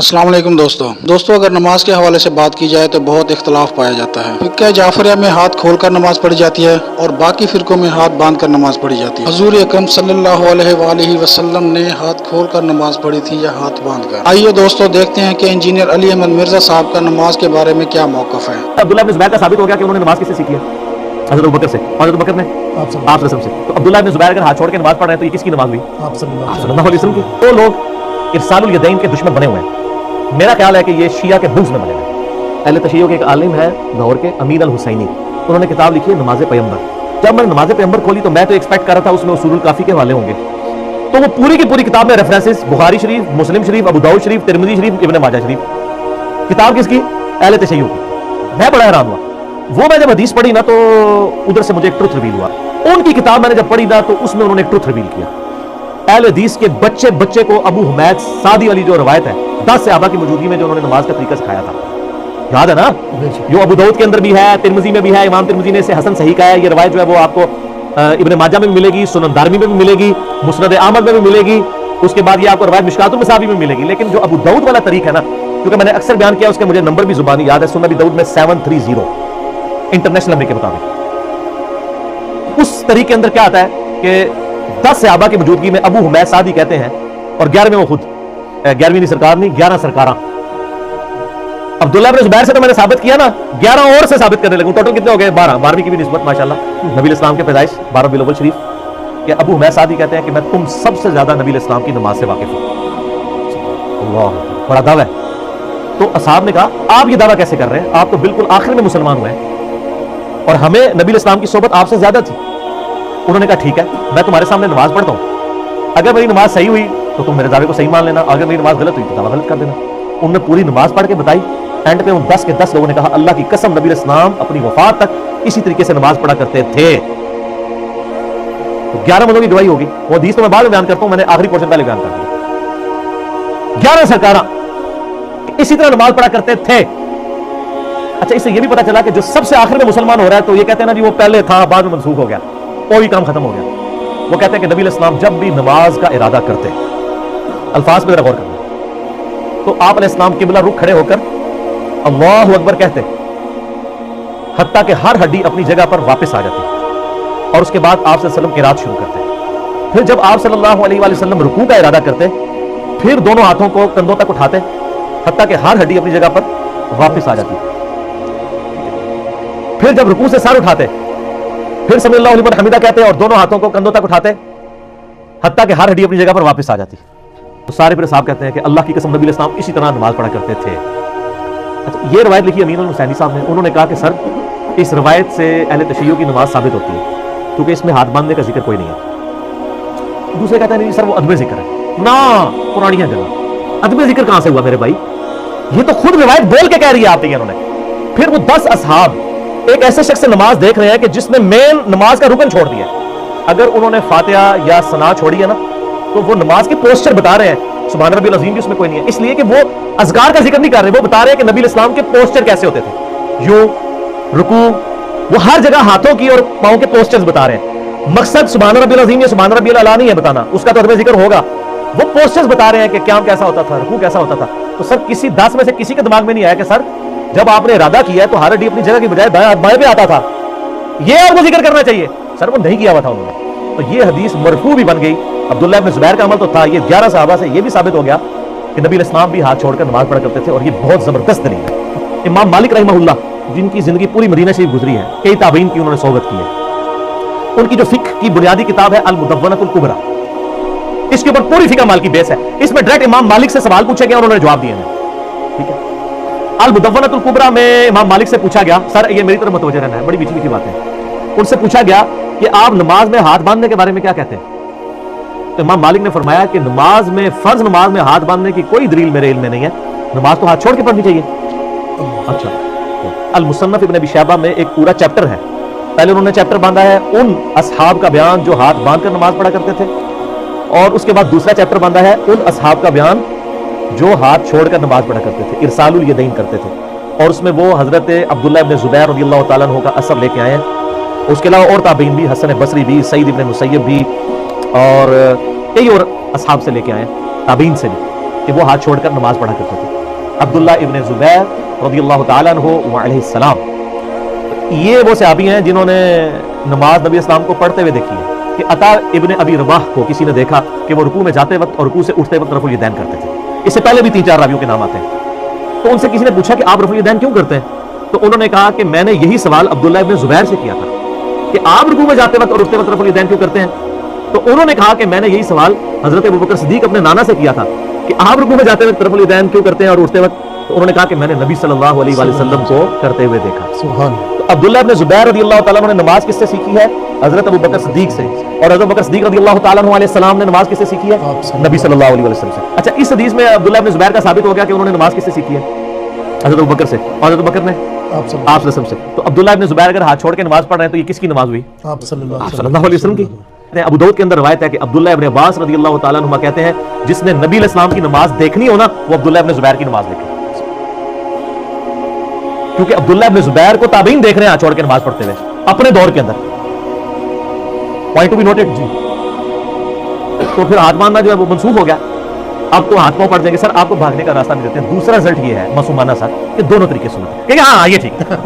السلام علیکم دوستو اگر نماز کے حوالے سے بات کی جائے تو بہت اختلاف پایا جاتا ہے۔ فقہ جعفریہ میں ہاتھ کھول کر نماز پڑھی جاتی ہے اور باقی فرقوں میں ہاتھ باندھ کر نماز پڑھی جاتی ہے۔ حضور اکرم صلی اللہ علیہ وآلہ وسلم نے ہاتھ کھول کر نماز پڑھی تھی یا ہاتھ باندھ کر؟ آئیے دوستو دیکھتے ہیں کہ انجینئر علی احمد مرزا صاحب کا نماز کے بارے میں کیا موقف ہے۔ عبداللہ بن زبیر کا ثابت ہو گیا کہ انہوں نے نماز کس سے سیکھی ہے؟ حضرت ابوبکر سے۔ حضرت ابوبکر نے آپ صلی اللہ علیہ وسلم سے۔ تو عبداللہ بن زبیر اگر ہاتھ چھوڑ کے نماز پڑھ رہے ہیں تو یہ کس کی نماز ہوئی؟ آپ صلی اللہ علیہ وسلم کی۔ وہ لوگ ارسال الیدین کے دشمن بنے ہوئے ہیں۔ میرا خیال ہے کہ یہ شیعہ کے بغض میں بنے ہوئے ہیں۔ اہل تشیع کے ایک عالم ہے لاہور کے، امین الحسینی، انہوں نے کتاب لکھی ہے نماز پیغمبر۔ جب میں نے نماز پیغمبر کھولی تو میں تو ایکسپیکٹ کر رہا تھا اس میں اصول الکافی کے حوالے ہوں گے، تو وہ پوری کی پوری کتاب میں ریفرنسز بخاری شریف، مسلم شریف، ابو داؤد شریف، ترمذی شریف، ابن ماجہ شریف۔ کتاب کس کی؟ اہل تشیع کی۔ میں بڑا حیران ہوا۔ وہ میں جب حدیث پڑھی نا تو ادھر سے مجھے ایک ٹروتھ ریویل ہوا۔ ان کی کتاب میں نے جب پڑھی نا تو اس میں انہوں نے ایک ٹروتھ ریویل کیا۔ اہل حدیث کے بچے کو ابو حمید سعدی والی جو روایت ہے 10 صحابہ کی موجودگی میں جو انہوں نے نماز کا طریقہ سکھایا تھا، یاد ہے نا؟ جو ابو داؤد کے اندر بھی ہے، ترمذی میں بھی ہے، امام ترمذی نے اسے حسن صحیح کہا ہے۔ یہ روایت جو ہے وہ آپ کو ابن ماجہ میں بھی ملے گی، سنن دارمی میں بھی ملے گی، مسند احمد میں بھی ملے گی، اس کے بعد یہ آپ کو روایت مشکات المصابیح میں ملے گی۔ لیکن جو ابو داؤد والا طریقہ ہے نا، کیونکہ میں نے اکثر بیان کیا، اس کے مجھے نمبر بھی زبانی یاد ہے، سنن ابی داؤد میں 730 انٹرنیشنل نمبر کے مطابق۔ اس طریقے کے اندر کیا آتا ہے کہ 10 صحابہ کی موجودگی میں ابو حمید سعدی کہتے ہیں، اور 11ویں وہ خود، 11ویں سرکار نہیں، 11 سرکاراں۔ عبداللہ بن زبیر سے تو میں نے ثابت کیا نا، 11 اور سے ثابت کرنے لگوں، ٹوٹل کتنے ہو گئے؟ 12ویں کی بھی نسبت ماشاءاللہ نبی اسلام کے پیدائش 12 ربیع الاول شریف کہ ابو حمید سعدی کہتے ہیں کہ میں تم سب سے زیادہ نبی اسلام کی نماز سے واقف ہوں۔ اللہ، بڑا دعویٰ ہے۔ تو اصحاب نے کہا آپ یہ دعویٰ کیسے کر رہے ہیں؟ آپ تو بالکل آخر میں مسلمان ہوئے ہیں اور ہمیں نبی اسلام کی صحبت آپ سے زیادہ تھی۔ انہوں نے کہا ٹھیک ہے، میں تمہارے سامنے نماز پڑھتا ہوں، اگر میری نماز صحیح ہوئی تو تم میرے دعوے کو صحیح مان لینا، اگر میری نماز غلط ہوئی تو دعویٰ غلط کر دینا۔ انہوں نے پوری نماز پڑھ کے بتائی۔ اینڈ پہ ان 10 کے 10 لوگوں نے کہا اللہ کی قسم نبی اسلام اپنی وفات تک اسی طریقے سے نماز پڑھا کرتے تھے۔ تو 11 بندوں کی گواہی ہوگی، وہ حدیث تو میں بعد میں بیان کرتا ہوں، میں نے آخری پورشن پہلے بیان کر دیا۔ 11 سرکاراں اسی طرح نماز پڑھا کرتے تھے۔ اچھا، اس سے یہ بھی پتا چلا کہ جو سب سے آخر میں مسلمان ہو رہا ہے تو یہ کہتے ہیں نا جی وہ پہلے تھا بعد میں منسوخ ہو گیا، کوئی کام ختم ہو گیا۔ وہ کہتے ہیں کہ نبی الاسلام جب بھی نماز کا ارادہ کرتے، الفاظ پہ ذرا غور کرنا، تو آپ علیہ السلام قبلہ رخ کھڑے ہو کر اللہ اکبر کہتے، حتیٰ کہ ہر ہڈی اپنی جگہ پر واپس آ جاتی، اور اس کے بعد آپ صلی اللہ علیہ وسلم قرات شروع کرتے۔ پھر جب آپ صلی اللہ علیہ وآلہ وسلم رکوع کا ارادہ کرتے، پھر دونوں ہاتھوں کو کندھوں تک اٹھاتے حتیٰ کہ ہر ہڈی اپنی جگہ پر واپس آ جاتی۔ پھر جب رکوع سے سر اٹھاتے، پھر سمی اللہ لمن حمیدہ کہتے اور دونوں ہاتھوں کو کندھوں تک اٹھاتے حتیٰ کہ ہر ہڈی اپنی جگہ پر واپس آ جاتی۔ تو سارے پھر صاحب کہتے ہیں کہ اللہ کی قسم نبی اسلام اسی طرح نماز پڑھا کرتے تھے۔ اچھا، یہ روایت لکھی امین الحسینی صاحب نے۔ انہوں نے کہا کہ سر اس روایت سے اہل تشیع کی نماز ثابت ہوتی ہے کیونکہ اس میں ہاتھ باندھنے کا ذکر کوئی نہیں ہے۔ دوسرے کہتے ہیں نہیں سر وہ عدم ذکر ہے، نہ پرانی ہے جگہ، عدم ذکر کہاں سے ہوا میرے بھائی؟ یہ تو خود روایت بول کے کہہ رہی ہے آپ نے۔ انہوں نے پھر وہ 10 اصحاب ایک ایسے شخص سے نماز دیکھ رہے ہیں کہ جس نے مین نماز کا رکن چھوڑ دیا ہے۔ اگر انہوں نے فاتحہ یا ثنا چھوڑی ہے نا تو وہ نماز کے پوسچر بتا رہے ہیں، سبحان ربی العظیم بھی اس میں کوئی نہیں ہے، اس لیے کہ وہ اذکار کا ذکر نہیں کر رہے، وہ بتا رہے ہیں کہ نبی اسلام کے پوسچر کیسے ہوتے تھے، یوں رکوع، وہ ہر جگہ ہاتھوں کی اور پاؤں کے پوسچرز بتا رہے ہیں۔ مقصد سبحان ربی العظیم یا سبحان ربی الاعلیٰ نہیں ہے بتانا، اس کا تو عدم ذکر ہوگا، وہ پوسچرز بتا رہے ہیں کہ قیام کیسا ہوتا تھا، رکوع کیسا ہوتا تھا۔ تو سر کسی 10 میں سے کسی کے دماغ میں نہیں آیا کہ سر جب آپ نے ارادہ کیا ہے تو ہر ہڈی اپنی جگہ کی بجائے بائیں پہ آتا تھا، یہ آپ کو ذکر کرنا چاہیے۔ سر وہ نہیں کیا ہوا تھا انہوں نے، تو یہ حدیث مرفوع بھی بن گئی۔ عبداللہ بن زبیر کا عمل تو تھا، یہ 11 صحابہ سے یہ بھی ثابت ہو گیا کہ نبی الاسلام بھی ہاتھ چھوڑ کر نماز پڑھا کرتے تھے، اور یہ بہت زبردست دلیل ہے۔ امام مالک رحمہ اللہ جن کی زندگی پوری مدینہ شریف گزری ہے، کئی تابعین کی انہوں نے صحبت کی ہے، ان کی جو فقہ کی بنیادی کتاب ہے المدونۃ الکبریٰ، اس کے اوپر پوری فقہ مالکی بیس ہے۔ اس میں ڈائریکٹ امام مالک سے سوال پوچھے گئے، انہوں نے جواب دیے ہیں، ٹھیک ہے۔ المدونۃ الکبریٰ میں امام مالک سے پوچھا گیا، سر یہ میری طرف متوجہ رہنا ہے، بڑی میٹھی میٹھی بات ہے، ان سے پوچھا گیا کہ آپ نماز میں ہاتھ باندھنے کے بارے میں کیا کہتے ہیں؟ تو امام مالک نے فرمایا کہ نماز میں، فرض نماز میں ہاتھ باندھنے کی کوئی دلیل میرے علم میں نہیں ہے، نماز تو ہاتھ چھوڑ کے پڑھنی چاہیے۔ اچھا، المصنف ابن ابی شیبہ میں ایک پورا چیپٹر ہے، پہلے انہوں نے چیپٹر باندھا ہے ان اصحاب کا بیان جو ہاتھ باندھ کر نماز پڑھا کرتے تھے، اور اس کے بعد دوسرا چیپٹر باندھا ہے ان اصحاب کا بیان جو ہاتھ چھوڑ کر نماز پڑھا کرتے تھے، ارسال الیدین کرتے تھے، اور اس میں وہ حضرت عبداللہ ابن زبیر رضی اللہ تعالیٰ عنہ کا اثر لے کے آئے ہیں۔ اس کے علاوہ اور تابعین بھی، حسن بصری بھی، سعید ابن مسیب بھی، اور کئی اور اصحاب سے لے کے آئے ہیں، تابعین سے بھی، کہ وہ ہاتھ چھوڑ کر نماز پڑھا کرتے تھے. عبداللہ ابن زبیر رضی اللہ تعالیٰ عنہ علیہ السلام, یہ وہ صحابی ہیں جنہوں نے نماز نبی اسلام کو پڑھتے ہوئے دیکھی ہے کہ عطا ابن ابی رباح کو کسی نے دیکھا کہ وہ رکوع میں جاتے وقت اور رکوع سے اٹھتے وقت رفع الیدین کرتے تھے. اس سے پہلے بھی 3-4 راویوں کے نام آتے ہیں. تو ان سے کسی نے پوچھا کہ آپ رفع الیدین کیوں کرتے ہیں؟ تو انہوں نے کہا کہ میں نے یہی سوال عبداللہ ابن زبیر سے کیا تھا کہ آپ رکوع میں جاتے وقت اور اٹھتے وقت رفع الیدین کیوں کرتے ہیں؟ تو انہوں نے کہا کہ میں نے یہی سوال حضرت ابوبکر صدیق اپنے نانا سے کیا تھا کہ آپ رکوع میں جاتے وقت رفع الیدین کیوں کرتے ہیں اور اٹھتے وقت؟ تو انہوں نے کہا کہ میں نے نبی صلی اللہ علیہ وآلہ وسلم کو کرتے ہوئے دیکھا. سبحان. تو عبداللہ ابن زبیر رضی اللہ تعالیٰ عنہ نے نماز کس سے سیکھی ہے؟ حضرت ابوبکر صدیق سے. اور حضرت ابوبکر صدیق رضی اللہ تعالیٰ عنہ علیہ السلام نے نماز کس سے سیکھی ہے؟ نبی صلی اللہ علیہ وسلم سے. اچھا, اس حدیث میں عبداللہ ابن زبیر کا ثابت ہو گیا کہ انہوں نے نماز کس سے سیکھی ہے؟ حضرت ابوبکر سے. اور حضرت ابوبکر نے آپ صلی اللہ علیہ وسلم سے. تو عبداللہ ابن زبیر اگر ہاتھ چھوڑ کے نماز پڑھ رہے ہیں تو یہ کس کی نماز ہوئی؟ آپ صلی اللہ علیہ وسلم کی. ابو داؤد کے اندر روایت ہے کہ عبداللہ ابن عباس رضی اللہ تعالیٰ عنہ کہتے ہیں جس نے نبی علیہ السلام کی نماز دیکھنی ہو نا وہ عبداللہ ابن زبیر کی نماز دیکھے, کیونکہ عبداللہ ابن زبیر کو تابعین دیکھ رہے ہیں ہاتھ چھوڑ کے نماز پڑھتے ہوئے اپنے دور کے اندر. پوائنٹ ٹو بی نوٹڈ جی. تو پھر ہاتھ باندھنا جو ہے وہ منسوخ ہو گیا. اب تو ہاتھ پاؤں پڑ جائیں گے, سر آپ کو بھاگنے کا راستہ نہیں دیتے ہیں. دوسرا رزلٹ یہ ہے معصومانہ سا کہ دونوں طریقے سنت کہ ہاں یہ ٹھیک ہے.